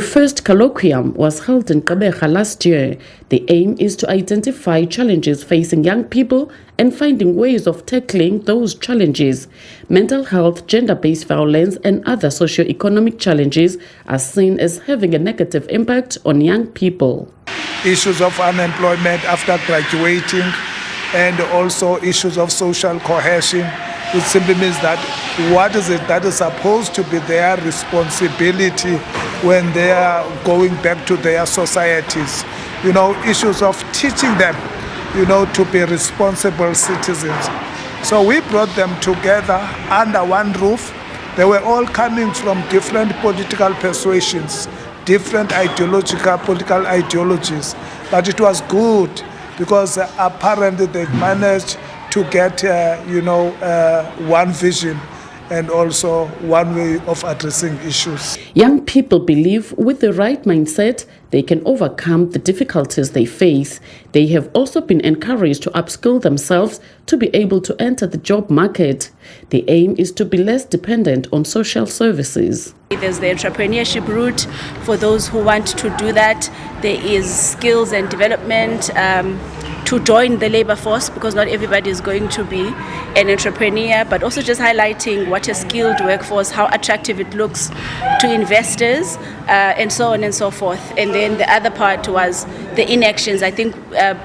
first colloquium was held in Gqeberha last year. The aim is to identify challenges facing young people and finding ways of tackling those challenges. Mental health, gender-based violence and other socio-economic challenges are seen as having a negative impact on young people. Issues of unemployment after graduating and also issues of social cohesion, which simply means that what is it that is supposed to be their responsibility when they are going back to their societies. Issues of teaching them, to be responsible citizens. So we brought them together under one roof. They were all coming from different political persuasions, different political ideologies. But it was good because apparently they managed to get, one vision and also one way of addressing issues. Young people believe with the right mindset, they can overcome the difficulties they face. They have also been encouraged to upskill themselves to be able to enter the job market. The aim is to be less dependent on social services. There's the entrepreneurship route for those who want to do that. There is skills and development to join the labor force, because not everybody is going to be an entrepreneur, but also just highlighting what a skilled workforce, how attractive it looks to investors, and so on and so forth. And then the other part was the inactions. I think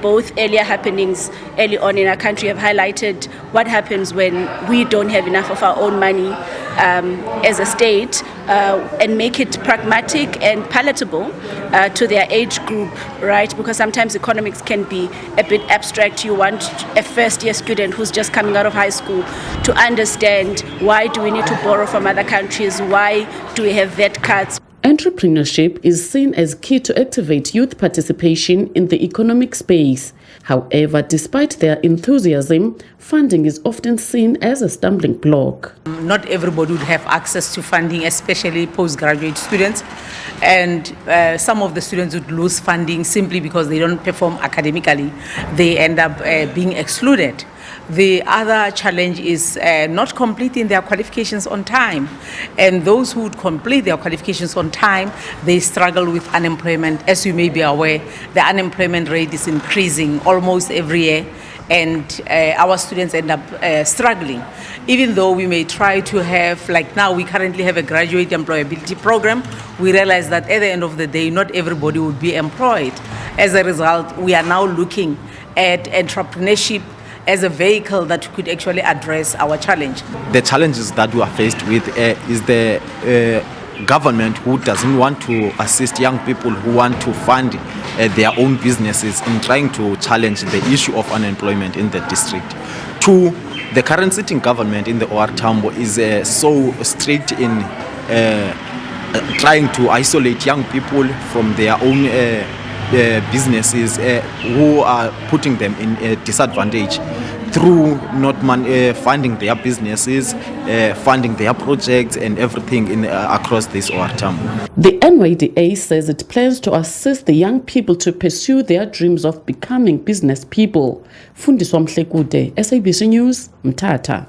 both earlier happenings early on in our country have highlighted what happens when we don't have enough of our own money as a state, and make it pragmatic and palatable to their age group, right? Because sometimes economics can be a bit abstract. You want a first-year student who's just coming out of high school to understand, why do we need to borrow from other countries? Why do we have VAT cuts? Entrepreneurship is seen as key to activate youth participation in the economic space. However, despite their enthusiasm, funding is often seen as a stumbling block. Not everybody would have access to funding, especially postgraduate students. And some of the students would lose funding simply because they don't perform academically. They end up being excluded. The other challenge is not completing their qualifications on time. And those who would complete their qualifications on time, they struggle with unemployment. As you may be aware, the unemployment rate is increasing almost every year, and our students end up struggling. Even though we may try to have, like now we currently have a graduate employability program, we realize that at the end of the day, not everybody would be employed. As a result, we are now looking at entrepreneurship as a vehicle that could actually address our challenge. The challenges that we are faced with is the government who doesn't want to assist young people who want to fund their own businesses in trying to challenge the issue of unemployment in the district. Two, the current sitting government in the OR Tambo is so strict in trying to isolate young people from their own businesses who are putting them in a disadvantage through not funding their businesses, funding their projects and everything across this OR Tambo. The NYDA says it plans to assist the young people to pursue their dreams of becoming business people. Fundiswa Mhlekude, SABC News, Mthatha.